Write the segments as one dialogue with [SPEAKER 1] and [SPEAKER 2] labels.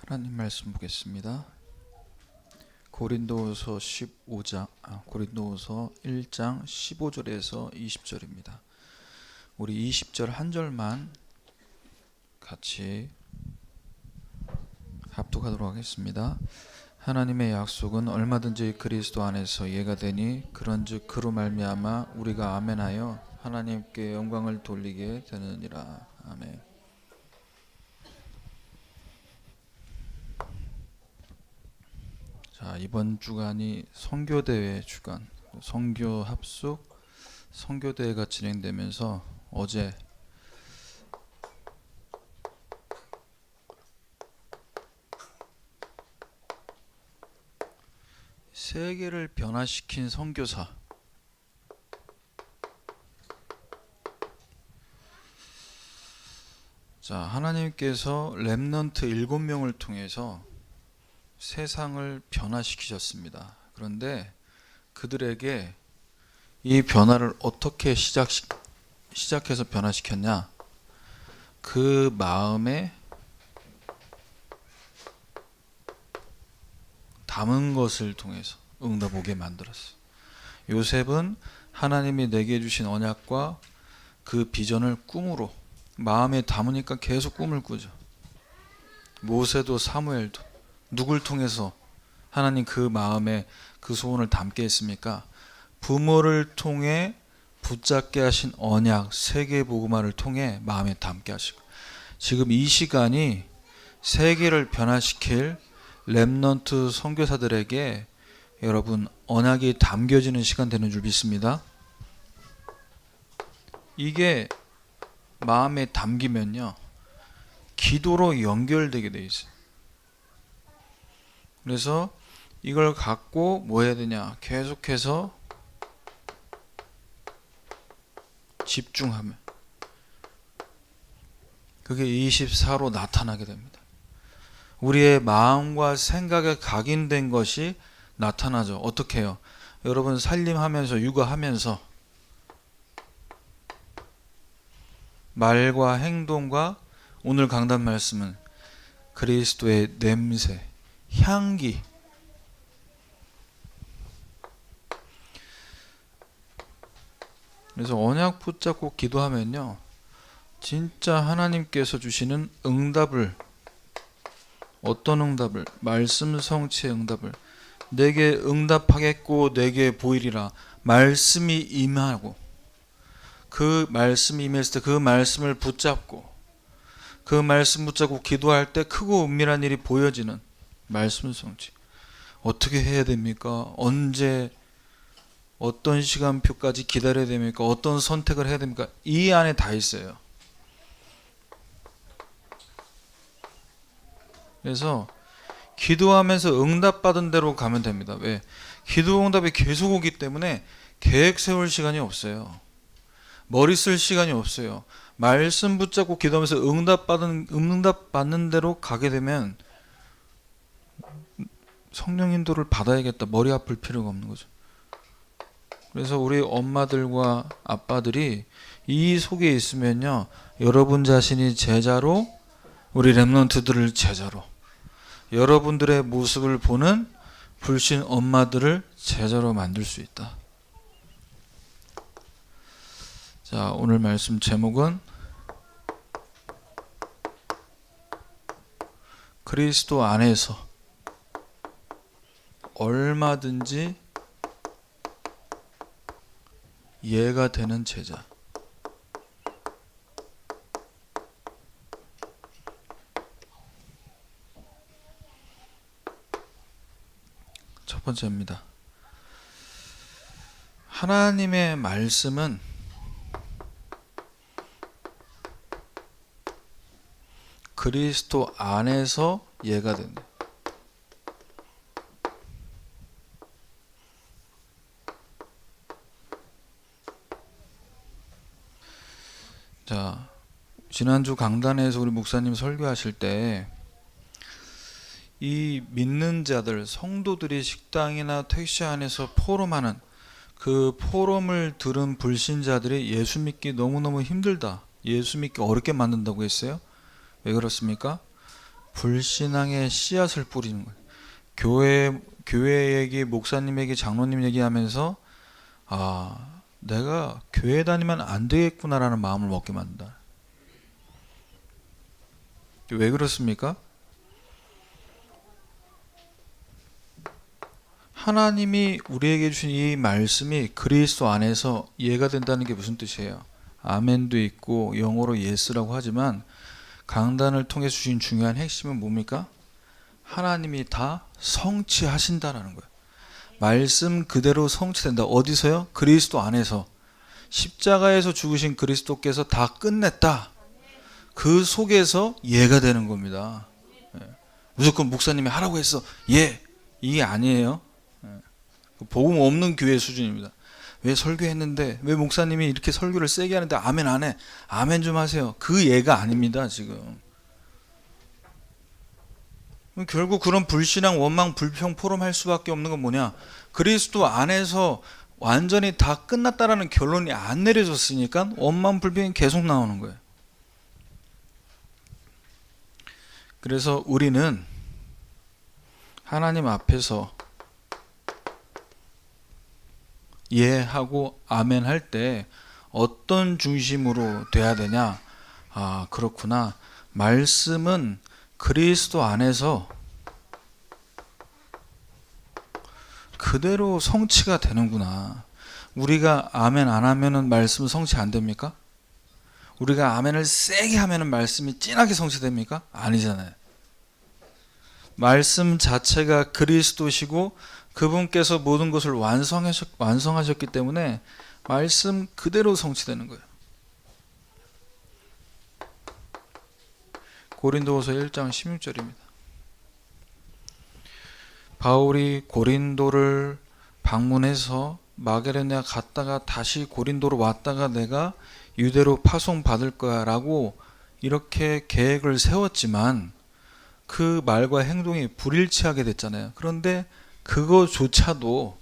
[SPEAKER 1] 하나님 말씀 보겠습니다. 고린도후서 1장 15절에서 20절입니다. 우리 20절 한 절만 같이 합독하도록 하겠습니다. 하나님의 약속은 얼마든지 그리스도 안에서 예가 되니 그런즉 그로 말미암아 우리가 아멘하여 하나님께 영광을 돌리게 되느니라. 아멘. 자, 이번 주간이 선교대회 주간, 선교 합숙 선교대회가 진행되면서 어제 세계를 변화시킨 선교사, 자, 하나님께서 렘넌트 7명을 통해서 세상을 변화시키셨습니다. 그런데 그들에게 이 변화를 어떻게 시작해서 변화시켰냐? 그 마음에 담은 것을 통해서 응답 오게 만들었어요. 요셉은 하나님이 내게 주신 언약과 그 비전을 꿈으로 마음에 담으니까 계속 꿈을 꾸죠. 모세도 사무엘도 누굴 통해서 하나님 그 마음에 그 소원을 담게 했습니까? 부모를 통해 붙잡게 하신 언약 세계복음화를 통해 마음에 담게 하시고, 지금 이 시간이 세계를 변화시킬 렘넌트 선교사들에게 여러분 언약이 담겨지는 시간 되는 줄 믿습니다. 이게 마음에 담기면요 기도로 연결되게 돼 있어요. 그래서 이걸 갖고 뭐 해야 되냐? 계속해서 집중하면 그게 24로 나타나게 됩니다. 우리의 마음과 생각에 각인된 것이 나타나죠. 어떻게 해요? 여러분 살림하면서 육아하면서 말과 행동과 오늘 강단 말씀은 그리스도의 냄새, 향기, 그래서 언약 붙잡고 기도하면요 진짜 하나님께서 주시는 응답을, 어떤 응답을? 말씀 성취의 응답을 내게 응답하겠고 내게 보이리라. 말씀이 임하고 그 말씀이 임했을 때 그 말씀을 붙잡고 그 말씀 붙잡고 기도할 때 크고 은밀한 일이 보여지는 말씀 성취. 어떻게 해야 됩니까? 언제 어떤 시간표까지 기다려야 됩니까? 어떤 선택을 해야 됩니까? 이 안에 다 있어요. 그래서 기도하면서 응답받은 대로 가면 됩니다. 왜? 기도 응답이 계속 오기 때문에 계획 세울 시간이 없어요. 머리 쓸 시간이 없어요. 말씀 붙잡고 기도하면서 응답받는 대로 가게 되면 성령 인도를 받아야겠다. 머리 아플 필요가 없는 거죠. 그래서 우리 엄마들과 아빠들이 이 속에 있으면요 여러분 자신이 제자로, 우리 렘넌트들을 제자로, 여러분들의 모습을 보는 불신 엄마들을 제자로 만들 수 있다. 자, 오늘 말씀 제목은 그리스도 안에서 얼마든지 예가 되는 제자. 첫 번째입니다. 하나님의 말씀은 그리스도 안에서 예가 된다. 자, 지난주 강단에서 우리 목사님 설교하실 때 이 믿는 자들, 성도들이 식당이나 택시 안에서 포럼하는 그 포럼을 들은 불신자들이 예수 믿기 너무너무 힘들다, 예수 믿기 어렵게 만든다고 했어요. 왜 그렇습니까? 불신앙의 씨앗을 뿌리는 거예요. 교회 얘기, 목사님 얘기, 장로님 얘기하면서 내가 교회 다니면 안 되겠구나라는 마음을 먹게 만든다. 왜 그렇습니까? 하나님이 우리에게 주신 이 말씀이 그리스도 안에서 이해가 된다는 게 무슨 뜻이에요? 아멘도 있고 영어로 예스라고 하지만 강단을 통해 주신 중요한 핵심은 뭡니까? 하나님이 다 성취하신다라는 거예요. 말씀 그대로 성취된다. 어디서요? 그리스도 안에서. 십자가에서 죽으신 그리스도께서 다 끝냈다. 그 속에서 예가 되는 겁니다. 무조건 목사님이 하라고 했어. 예. 이게 아니에요. 복음 없는 교회 수준입니다. 왜 설교했는데 왜 목사님이 이렇게 설교를 세게 하는데 아멘 안 해? 아멘 좀 하세요. 그 예가 아닙니다. 지금. 결국 그런 불신앙, 원망, 불평, 포럼할 수밖에 없는 건 뭐냐? 그리스도 안에서 완전히 다 끝났다라는 결론이 안 내려졌으니까 원망, 불평이 계속 나오는 거예요. 그래서 우리는 하나님 앞에서 예하고 아멘 할 때 어떤 중심으로 돼야 되냐? 그렇구나. 말씀은 그리스도 안에서 그대로 성취가 되는구나. 우리가 아멘 안 하면은 말씀은 성취 안 됩니까? 우리가 아멘을 세게 하면은 말씀이 진하게 성취됩니까? 아니잖아요. 말씀 자체가 그리스도시고 그분께서 모든 것을 완성하셨기 때문에 말씀 그대로 성취되는 거예요. 고린도후서 1장 16절입니다. 바울이 고린도를 방문해서 마게도냐 갔다가 다시 고린도로 왔다가 내가 유대로 파송받을 거야 라고 이렇게 계획을 세웠지만 그 말과 행동이 불일치하게 됐잖아요. 그런데 그거조차도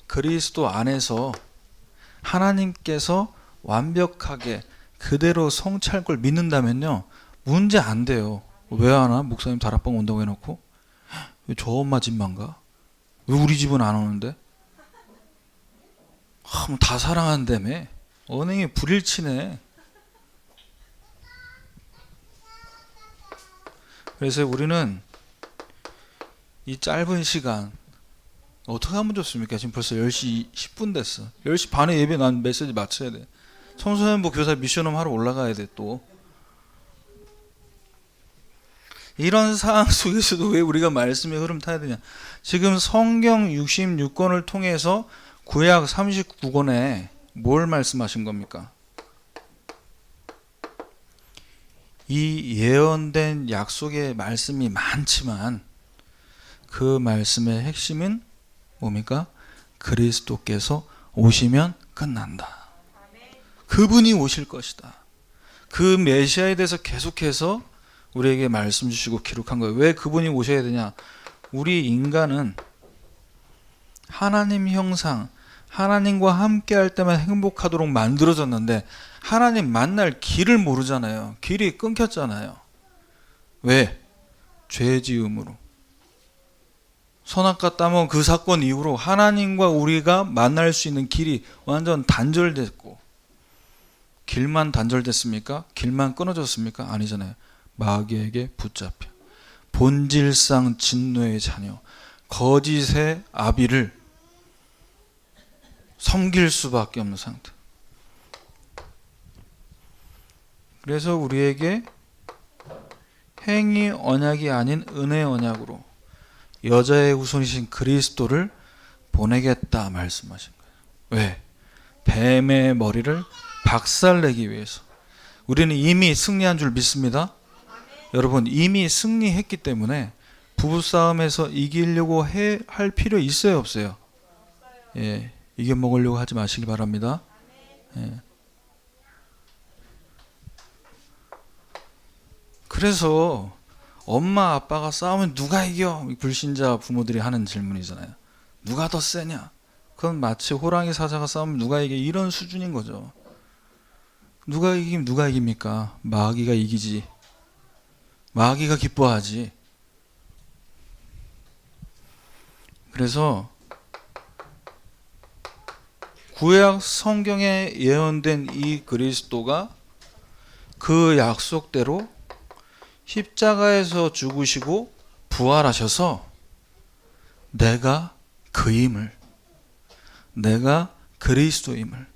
[SPEAKER 1] 그리스도 안에서 하나님께서 완벽하게 그대로 성취할 걸 믿는다면요, 문제 안 돼요. 왜 하나? 목사님 다락방 온다고 해놓고 왜 저 엄마 집만 가? 왜 우리 집은 안 오는데? 뭐 다 사랑한다며. 언행이 불일치네. 그래서 우리는 이 짧은 시간 어떻게 하면 좋습니까? 지금 벌써 10시 10분 됐어. 10시 반에 예배 난 메시지 마쳐야 돼. 청소년부 교사 미션홈 하러 올라가야 돼 또. 이런 상황 속에서도 왜 우리가 말씀의 흐름 타야 되냐? 지금 성경 66권을 통해서 구약 39권에 뭘 말씀하신 겁니까? 이 예언된 약속의 말씀이 많지만 그 말씀의 핵심은 뭡니까? 그리스도께서 오시면 끝난다. 그분이 오실 것이다. 그 메시아에 대해서 계속해서 우리에게 말씀 주시고 기록한 거예요. 왜 그분이 오셔야 되냐? 우리 인간은 하나님 형상, 하나님과 함께 할 때만 행복하도록 만들어졌는데 하나님 만날 길을 모르잖아요. 길이 끊겼잖아요. 왜? 죄 지음으로. 선악과 따먹은 그 사건 이후로 하나님과 우리가 만날 수 있는 길이 완전 단절됐고, 길만 단절됐습니까? 길만 끊어졌습니까? 아니잖아요. 마귀에게 붙잡혀 본질상 진노의 자녀, 거짓의 아비를 섬길 수밖에 없는 상태. 그래서 우리에게 행위 언약이 아닌 은혜 언약으로 여자의 후손이신 그리스도를 보내겠다 말씀하신 거예요. 왜? 뱀의 머리를 박살내기 위해서. 우리는 이미 승리한 줄 믿습니다. 여러분, 이미 승리했기 때문에 부부싸움에서 이기려고 할 필요 있어요, 없어요? 예, 이겨먹으려고 하지 마시기 바랍니다. 예. 그래서 엄마 아빠가 싸우면 누가 이겨? 불신자 부모들이 하는 질문이잖아요. 누가 더 세냐? 그건 마치 호랑이 사자가 싸우면 누가 이겨? 이런 수준인 거죠. 누가 이깁니까? 마귀가 이기지. 마귀가 기뻐하지. 그래서 구약 성경에 예언된 이 그리스도가 그 약속대로 십자가에서 죽으시고 부활하셔서 내가 그임을, 내가 그리스도임을,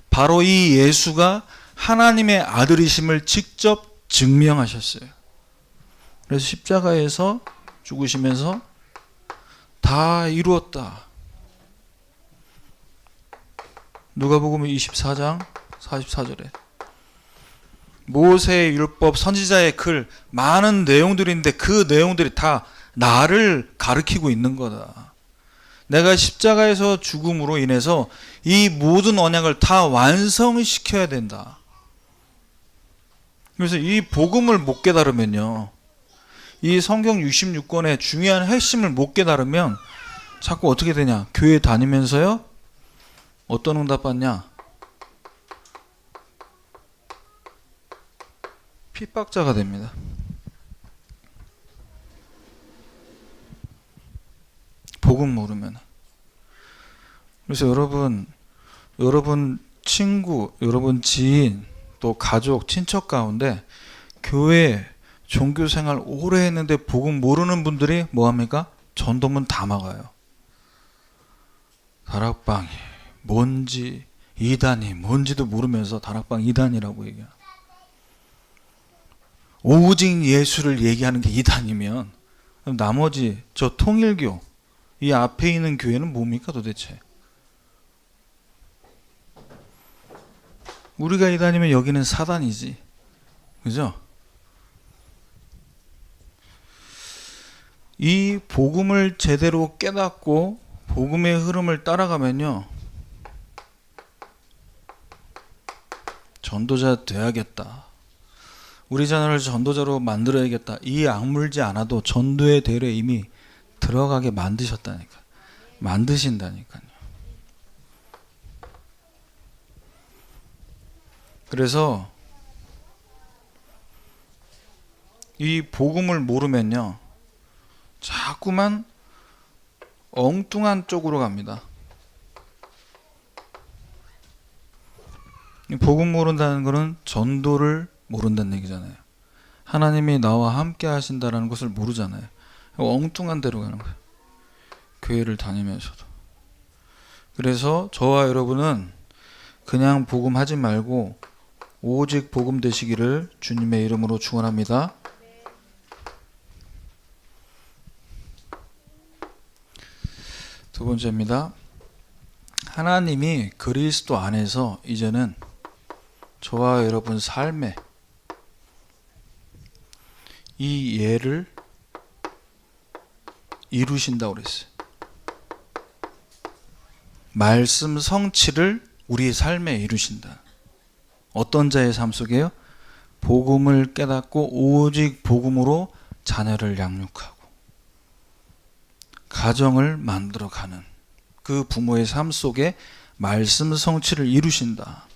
[SPEAKER 1] 바로 이 예수가 하나님의 아들이심을 직접 증명하셨어요. 그래서 십자가에서 죽으시면서 다 이루었다. 누가복음 24장 44절에 모세의 율법, 선지자의 글, 많은 내용들인데 그 내용들이 다 나를 가리키고 있는 거다. 내가 십자가에서 죽음으로 인해서 이 모든 언약을 다 완성시켜야 된다. 그래서 이 복음을 못 깨달으면요, 이 성경 66권의 중요한 핵심을 못 깨달으면 자꾸 어떻게 되냐, 교회 다니면서요 어떤 응답 받냐, 핍박자가 됩니다. 복음 모르면. 그래서 여러분 친구, 여러분 지인, 또 가족, 친척 가운데 교회 종교생활 오래 했는데 복음 모르는 분들이 뭐합니까? 전도문 다 막아요. 다락방이 뭔지, 이단이 뭔지도 모르면서 다락방 이단이라고 얘기해요. 오직 예수를 얘기하는 게 이단이면 나머지 저 통일교, 이 앞에 있는 교회는 뭡니까 도대체? 우리가 이단이면 여기는 사단이지. 그죠? 이 복음을 제대로 깨닫고 복음의 흐름을 따라가면요, 전도자 돼야겠다, 우리 자녀를 전도자로 만들어야겠다, 이 악물지 않아도 전도의 대열에 이미 들어가게 만드셨다니까, 만드신다니까요. 그래서 이 복음을 모르면요 자꾸만 엉뚱한 쪽으로 갑니다. 복음 모른다는 것은 전도를 모른다는 얘기잖아요. 하나님이 나와 함께 하신다는 것을 모르잖아요. 엉뚱한 데로 가는 거예요, 교회를 다니면서도. 그래서 저와 여러분은 그냥 복음 하지 말고 오직 복음 되시기를 주님의 이름으로 축원합니다. 두 번째입니다. 하나님이 그리스도 안에서 이제는 저와 여러분 삶에 이 예를 이루신다고 그랬어요. 말씀 성취를 우리의 삶에 이루신다. 어떤 자의 삶 속에요? 복음을 깨닫고 오직 복음으로 자녀를 양육하고 가정을 만들어가는 그 부모의 삶 속에 말씀 성취를 이루신다.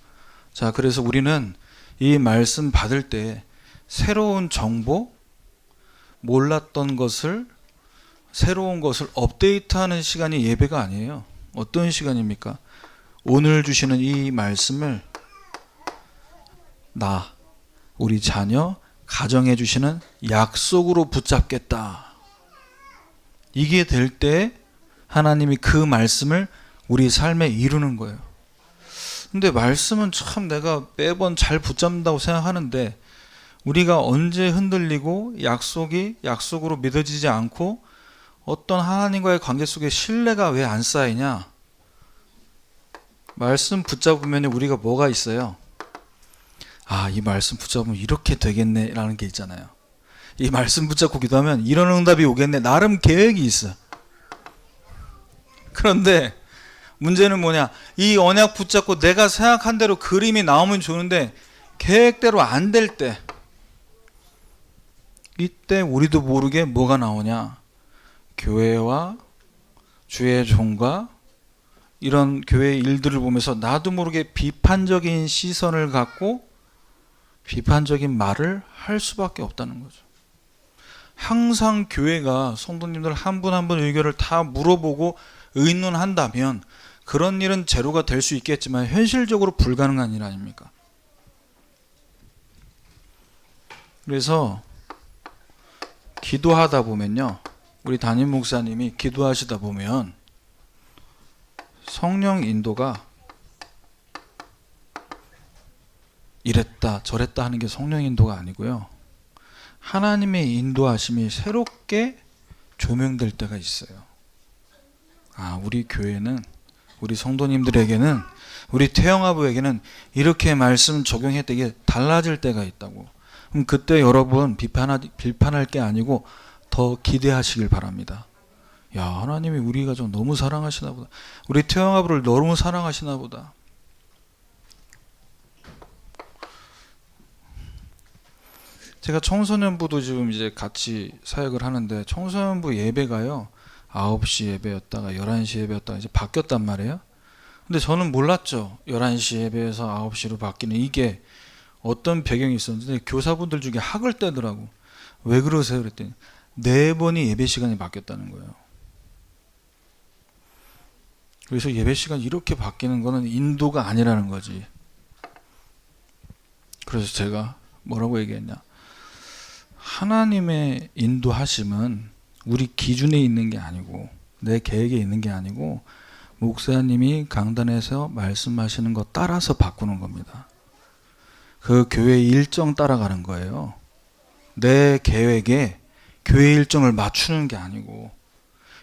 [SPEAKER 1] 자, 그래서 우리는 이 말씀 받을 때 새로운 정보, 몰랐던 것을, 새로운 것을 업데이트하는 시간이 예배가 아니에요. 어떤 시간입니까? 오늘 주시는 이 말씀을 우리 자녀, 가정에 주시는 약속으로 붙잡겠다. 이게 될 때 하나님이 그 말씀을 우리 삶에 이루는 거예요. 근데 말씀은 참 내가 매번 잘 붙잡는다고 생각하는데 우리가 언제 흔들리고 약속이 약속으로 믿어지지 않고 어떤 하나님과의 관계 속에 신뢰가 왜 안 쌓이냐? 말씀 붙잡으면 우리가 뭐가 있어요? 아, 이 말씀 붙잡으면 이렇게 되겠네 라는 게 있잖아요. 이 말씀 붙잡고 기도하면 이런 응답이 오겠네, 나름 계획이 있어. 그런데 문제는 뭐냐, 이 언약 붙잡고 내가 생각한 대로 그림이 나오면 좋은데 계획대로 안 될 때, 이때 우리도 모르게 뭐가 나오냐, 교회와 주의 종과 이런 교회의 일들을 보면서 나도 모르게 비판적인 시선을 갖고 비판적인 말을 할 수밖에 없다는 거죠. 항상 교회가 성도님들 한 분 한 분 의견을 다 물어보고 의논한다면 그런 일은 제로가 될 수 있겠지만 현실적으로 불가능한 일 아닙니까? 그래서 기도하다 보면요, 우리 담임 목사님이 기도하시다 보면 성령 인도가 이랬다 저랬다 하는 게 성령 인도가 아니고요, 하나님의 인도하심이 새롭게 조명될 때가 있어요. 아, 우리 교회는, 우리 성도님들에게는, 우리 태영아부에게는 이렇게 말씀 적용했다, 이게 달라질 때가 있다고. 그럼 그때 여러분 비판할 게 아니고 더 기대하시길 바랍니다. 야, 하나님이 우리 가족 너무 사랑하시나 보다, 우리 태영아부를 너무 사랑하시나 보다. 제가 청소년부도 지금 이제 같이 사역을 하는데, 청소년부 예배가요 9시 예배였다가 11시 예배였다가 이제 바뀌었단 말이에요. 근데 저는 몰랐죠. 11시 예배에서 9시로 바뀌는 이게 어떤 배경이 있었는데, 교사분들 중에 학을 떼더라고. 왜 그러세요? 그랬더니 4번이 예배 시간이 바뀌었다는 거예요. 그래서 예배 시간이 이렇게 바뀌는 거는 인도가 아니라는 거지. 그래서 제가 뭐라고 얘기했냐, 하나님의 인도하심은 우리 기준에 있는 게 아니고, 내 계획에 있는 게 아니고, 목사님이 강단에서 말씀하시는 거 따라서 바꾸는 겁니다. 그 교회 일정 따라가는 거예요. 내 계획에 교회 일정을 맞추는 게 아니고,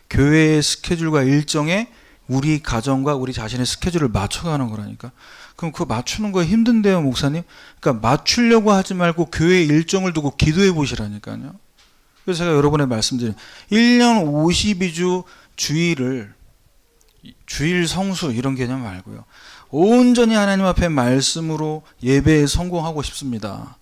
[SPEAKER 1] 교회의 스케줄과 일정에 우리 가정과 우리 자신의 스케줄을 맞춰가는 거라니까. 그럼 그거 맞추는 거 힘든데요, 목사님? 그러니까 맞추려고 하지 말고 교회 일정을 두고 기도해 보시라니까요. 그래서 제가 여러분에 말씀드린 1년 52주 주일 성수 이런 개념 말고요, 온전히 하나님 앞에 말씀으로 예배에 성공하고 싶습니다.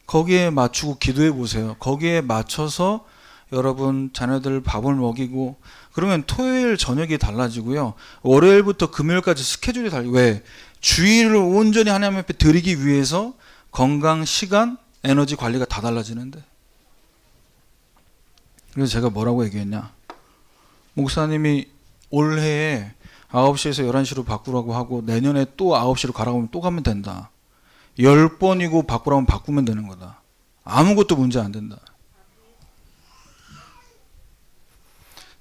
[SPEAKER 1] 거기에 맞추고 기도해 보세요. 거기에 맞춰서 여러분 자녀들 밥을 먹이고, 그러면 토요일 저녁이 달라지고요, 월요일부터 금요일까지 스케줄이 달라지고. 왜? 주일을 온전히 하나님 앞에 드리기 위해서 건강, 시간, 에너지 관리가 다 달라지는데. 그래서 제가 뭐라고 얘기했냐, 목사님이 올해에 9시에서 11시로 바꾸라고 하고 내년에 또 9시로 가라고 하면 또 가면 된다. 10번이고 바꾸라고 하면 바꾸면 되는 거다. 아무것도 문제 안 된다.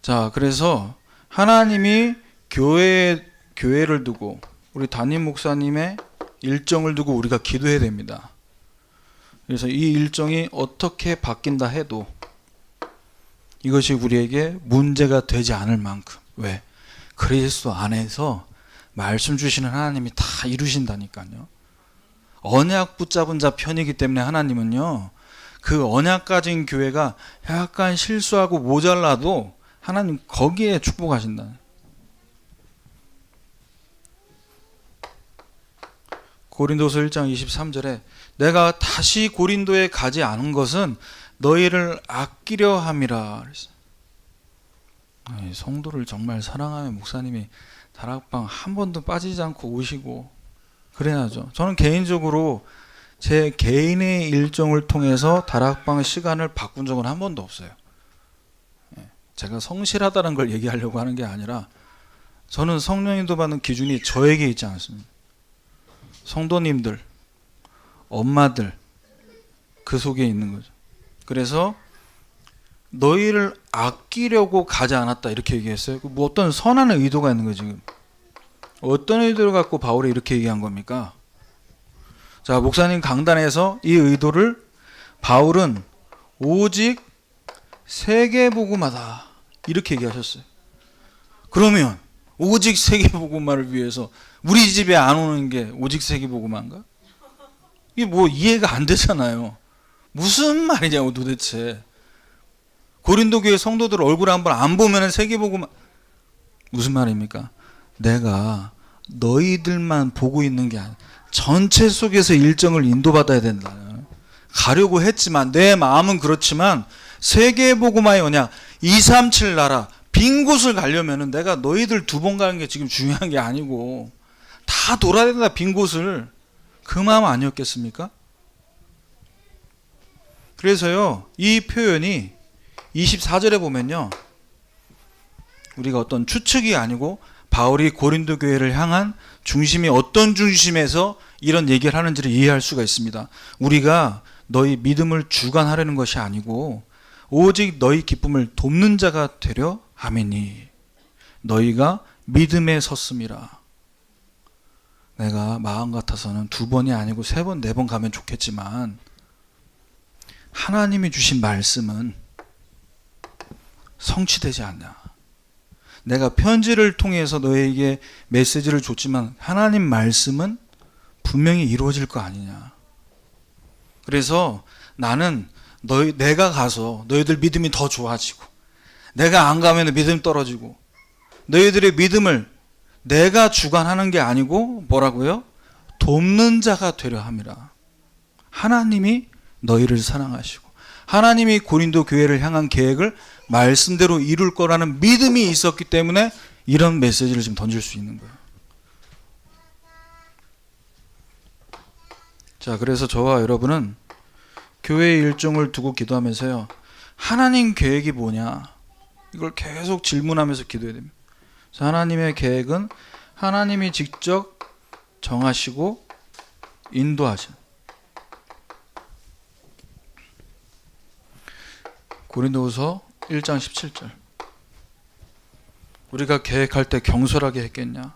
[SPEAKER 1] 자, 그래서 하나님이 교회를 두고, 우리 담임 목사님의 일정을 두고 우리가 기도해야 됩니다. 그래서 이 일정이 어떻게 바뀐다 해도 이것이 우리에게 문제가 되지 않을 만큼. 왜? 그리스도 안에서 말씀 주시는 하나님이 다 이루신다니까요. 언약 붙잡은 자 편이기 때문에 하나님은요, 그 언약 가진 교회가 약간 실수하고 모자라도 하나님 거기에 축복하신다. 고린도서 1장 23절에 내가 다시 고린도에 가지 않은 것은 너희를 아끼려 함이라 그랬어요. 성도를 정말 사랑하면 목사님이 다락방 한 번도 빠지지 않고 오시고 그래야죠. 저는 개인적으로 제 개인의 일정을 통해서 다락방 시간을 바꾼 적은 한 번도 없어요. 제가 성실하다는 걸 얘기하려고 하는 게 아니라, 저는 성령 인도 받는 기준이 저에게 있지 않습니다. 성도님들, 엄마들, 그 속에 있는 거죠. 그래서 너희를 아끼려고 가지 않았다 이렇게 얘기했어요. 뭐 어떤 선한 의도가 있는 거예요. 지금 어떤 의도를 갖고 바울이 이렇게 얘기한 겁니까? 자, 목사님 강단에서 이 의도를 바울은 오직 세계복음화다 이렇게 얘기하셨어요. 그러면 오직 세계복음화를 위해서 우리 집에 안 오는 게 오직 세계복음화인가? 이게 뭐 이해가 안 되잖아요. 무슨 말이냐고 도대체. 고린도 교회 성도들 얼굴 한번 안 보면 세계복음화, 무슨 말입니까? 내가 너희들만 보고 있는 게 아니라 전체 속에서 일정을 인도받아야 된다. 가려고 했지만, 내 마음은 그렇지만 세계복음화의 언약 237 나라 빈 곳을 가려면은 내가 너희들 2번 가는 게 지금 중요한 게 아니고 다 돌아야 된다, 빈 곳을. 그 마음 아니었겠습니까? 그래서요, 이 표현이 24절에 보면요, 우리가 어떤 추측이 아니고 바울이 고린도 교회를 향한 중심이 어떤 중심에서 이런 얘기를 하는지를 이해할 수가 있습니다. 우리가 너희 믿음을 주관하려는 것이 아니고 오직 너희 기쁨을 돕는 자가 되려 함이니 너희가 믿음에 섰음이라. 내가 마음 같아서는 2번이 아니고 3번, 4번 가면 좋겠지만 하나님이 주신 말씀은 성취되지 않냐. 내가 편지를 통해서 너에게 메시지를 줬지만 하나님 말씀은 분명히 이루어질 거 아니냐. 그래서 나는 내가 가서 너희들 믿음이 더 좋아지고, 내가 안 가면 믿음이 떨어지고, 너희들의 믿음을 내가 주관하는 게 아니고 뭐라고요? 돕는 자가 되려 함이라. 하나님이 너희를 사랑하시고 하나님이 고린도 교회를 향한 계획을 말씀대로 이룰 거라는 믿음이 있었기 때문에 이런 메시지를 지금 던질 수 있는 거예요. 자, 그래서 저와 여러분은 교회의 일정을 두고 기도하면서요, 하나님 계획이 뭐냐, 이걸 계속 질문하면서 기도해야 됩니다. 그래서 하나님의 계획은 하나님이 직접 정하시고 인도하신, 고린도후서 1장 17절. 우리가 계획할 때 경솔하게 했겠냐?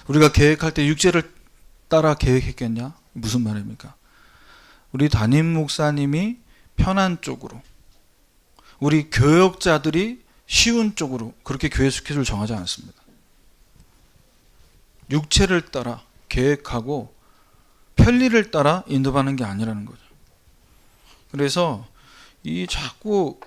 [SPEAKER 1] 우리가 계획할 때 육체를 따라 계획했겠냐? 무슨 말입니까? 우리 담임 목사님이 편한 쪽으로, 우리 교역자들이 쉬운 쪽으로 그렇게 교회 스케줄 정하지 않습니다. 육체를 따라 계획하고 편리를 따라 인도하는 게 아니라는 거죠. 그래서 이 자꾸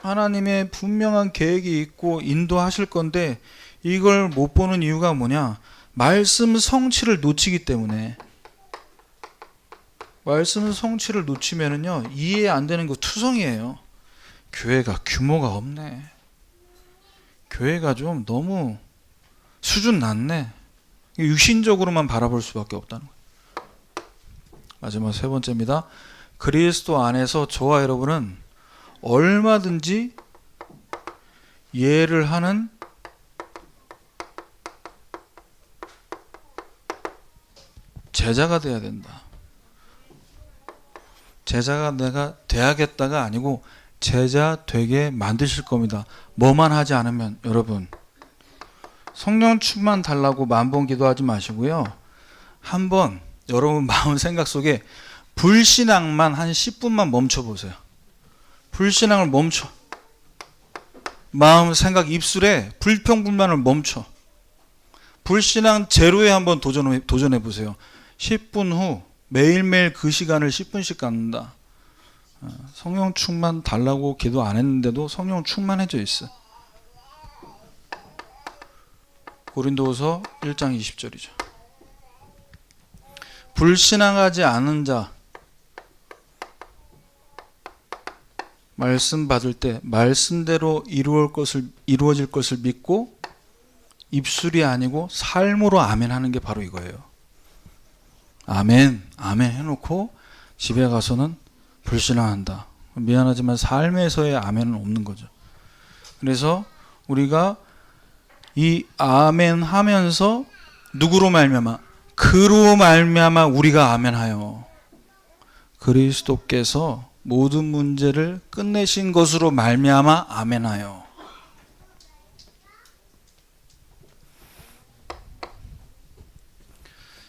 [SPEAKER 1] 하나님의 분명한 계획이 있고 인도하실 건데 이걸 못 보는 이유가 뭐냐? 말씀 성취를 놓치기 때문에. 말씀 성취를 놓치면은요, 이해 안 되는 거 투성이에요. 교회가 규모가 없네. 교회가 좀 너무 수준 낮네. 육신적으로만 바라볼 수밖에 없다는 거예요. 마지막 3번째입니다. 그리스도 안에서 저와 여러분은 얼마든지 이해를 하는 제자가 돼야 된다. 제자가 내가 돼야겠다가 아니고 제자 되게 만드실 겁니다. 뭐만 하지 않으면. 여러분, 성령 충만 달라고 만번 기도하지 마시고요, 한번 여러분 마음 생각 속에 불신앙만 한 10분만 멈춰보세요. 불신앙을 멈춰. 마음 생각 입술에 불평불만을 멈춰. 불신앙 제로에 한번 도전해 보세요. 10분 후 매일매일 그 시간을 10분씩 갖는다. 성령 충만 달라고 기도 안 했는데도 성령 충만해져 있어. 고린도후서 1장 20절이죠. 불신앙하지 않은 자, 말씀 받을 때 말씀대로 이루어질 것을 믿고 입술이 아니고 삶으로 아멘 하는 게 바로 이거예요. 아멘, 아멘 해놓고 집에 가서는 불신앙한다. 미안하지만 삶에서의 아멘은 없는 거죠. 그래서 우리가 이 아멘 하면서 누구로 말미암아? 그로 말미암아 우리가 아멘하여 그리스도께서 모든 문제를 끝내신 것으로 말미암아 아멘하여.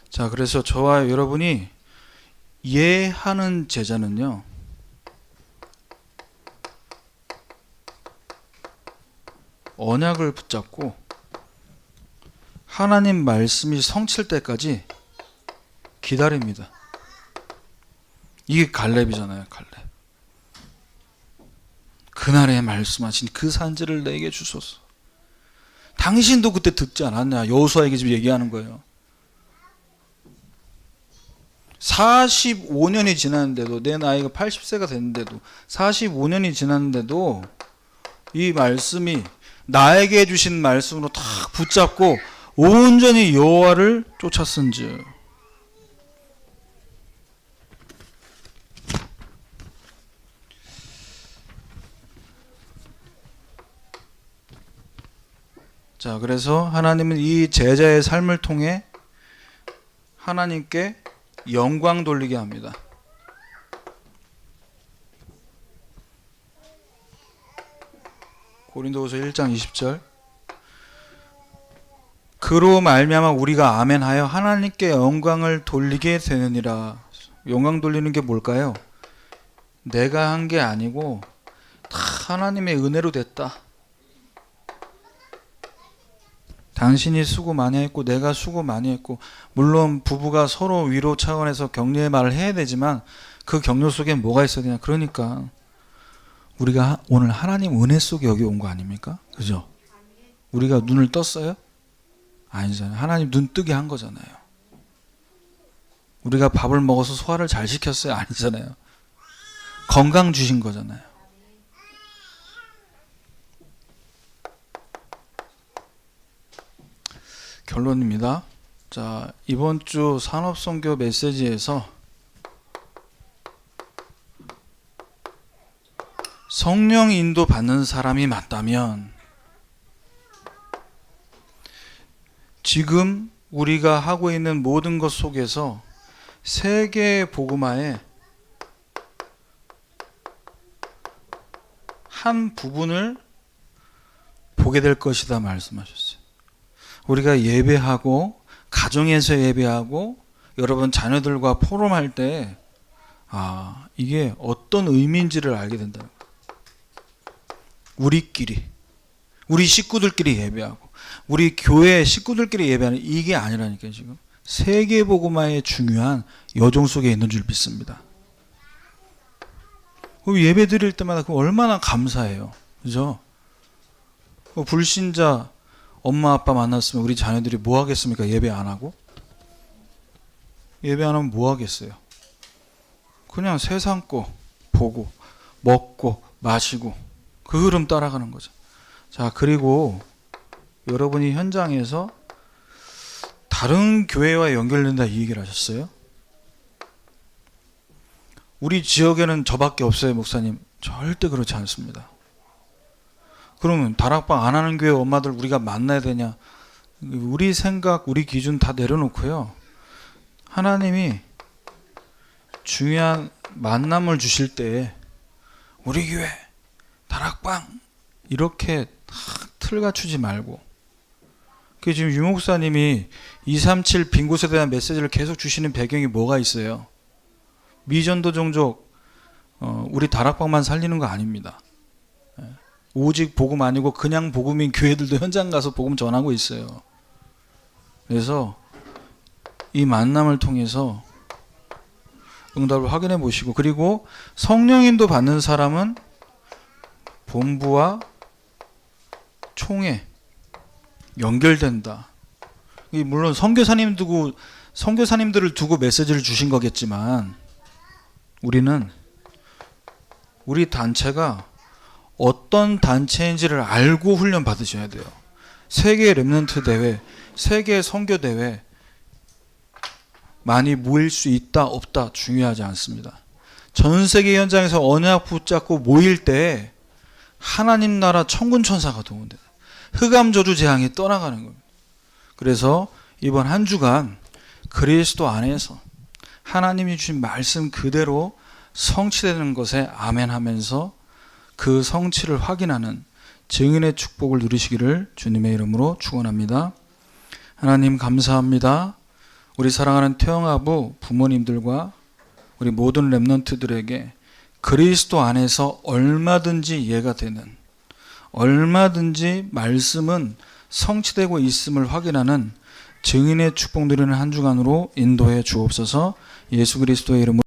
[SPEAKER 1] 자, 그래서 저와 여러분이 이해하는 제자는요, 언약을 붙잡고 하나님 말씀이 성취될 때까지 기다립니다. 이게 갈렙이잖아요. 갈렙. 그날에 말씀하신 그 산지를 내게 주소서. 당신도 그때 듣지 않았냐? 여호수아에게 지금 얘기하는 거예요. 45년이 지났는데도, 내 나이가 80세가 됐는데도, 45년이 지났는데도 이 말씀이 나에게 주신 말씀으로 다 붙잡고 온전히 여호와를 쫓았은즉. 자, 그래서 하나님은 이 제자의 삶을 통해 하나님께 영광 돌리게 합니다. 고린도후서 1장 20절. 그로 말미암아 우리가 아멘하여 하나님께 영광을 돌리게 되느니라. 영광 돌리는 게 뭘까요? 내가 한 게 아니고 다 하나님의 은혜로 됐다. 당신이 수고 많이 했고 내가 수고 많이 했고, 물론 부부가 서로 위로 차원에서 격려의 말을 해야 되지만 그 격려 속에 뭐가 있어야 되냐. 그러니까 우리가 오늘 하나님 은혜 속에 여기 온 거 아닙니까? 그죠? 우리가 눈을 떴어요? 아니잖아요. 하나님 눈 뜨게 한 거잖아요. 우리가 밥을 먹어서 소화를 잘 시켰어요? 아니잖아요. 건강 주신 거잖아요. 결론입니다. 자, 이번 주 산업선교 메시지에서 성령 인도 받는 사람이 맞다면 지금 우리가 하고 있는 모든 것 속에서 세계 복음화의 한 부분을 보게 될 것이다 말씀하셨어요. 우리가 예배하고 가정에서 예배하고 여러분 자녀들과 포럼할 때 이게 어떤 의미인지를 알게 된다는 거예요. 우리 식구들끼리 예배하고 우리 교회 식구들끼리 예배하는 이게 아니라니까요. 지금 세계복음화의 중요한 여정 속에 있는 줄 믿습니다. 예배 드릴 때마다 얼마나 감사해요. 그죠? 불신자 엄마 아빠 만났으면 우리 자녀들이 뭐 하겠습니까? 예배 안 하고? 예배 안 하면 뭐 하겠어요? 그냥 세상 거 보고 먹고 마시고 그 흐름 따라가는 거죠. 자, 그리고 여러분이 현장에서 다른 교회와 연결된다 이 얘기를 하셨어요. 우리 지역에는 저밖에 없어요, 목사님. 절대 그렇지 않습니다. 그러면 다락방 안 하는 교회 엄마들 우리가 만나야 되냐? 우리 생각, 우리 기준 다 내려놓고요. 하나님이 중요한 만남을 주실 때 우리 교회, 다락방 이렇게 틀 갖추지 말고, 그 지금 유 목사님이 237 빈 곳에 대한 메시지를 계속 주시는 배경이 뭐가 있어요? 미전도 종족 우리 다락방만 살리는 거 아닙니다. 오직 복음 아니고 그냥 복음인 교회들도 현장 가서 복음 전하고 있어요. 그래서 이 만남을 통해서 응답을 확인해 보시고, 그리고 성령인도 받는 사람은 본부와 총회 연결된다. 물론 선교사님들을 두고 메시지를 주신 거겠지만 우리는 우리 단체가 어떤 단체인지를 알고 훈련 받으셔야 돼요. 세계 렘넌트 대회, 세계 선교 대회 많이 모일 수 있다 없다 중요하지 않습니다. 전 세계 현장에서 언약 붙잡고 모일 때 하나님 나라 천군 천사가 도운다. 흑암 저주 재앙이 떠나가는 겁니다. 그래서 이번 한 주간 그리스도 안에서 하나님이 주신 말씀 그대로 성취되는 것에 아멘하면서 그 성취를 확인하는 증인의 축복을 누리시기를 주님의 이름으로 축원합니다. 하나님 감사합니다. 우리 사랑하는 태영아부 부모님들과 우리 모든 렘넌트들에게 그리스도 안에서 얼마든지 이해가 되는, 얼마든지 말씀은 성취되고 있음을 확인하는 증인의 축복 누리는 한 주간으로 인도해 주옵소서. 예수 그리스도의 이름으로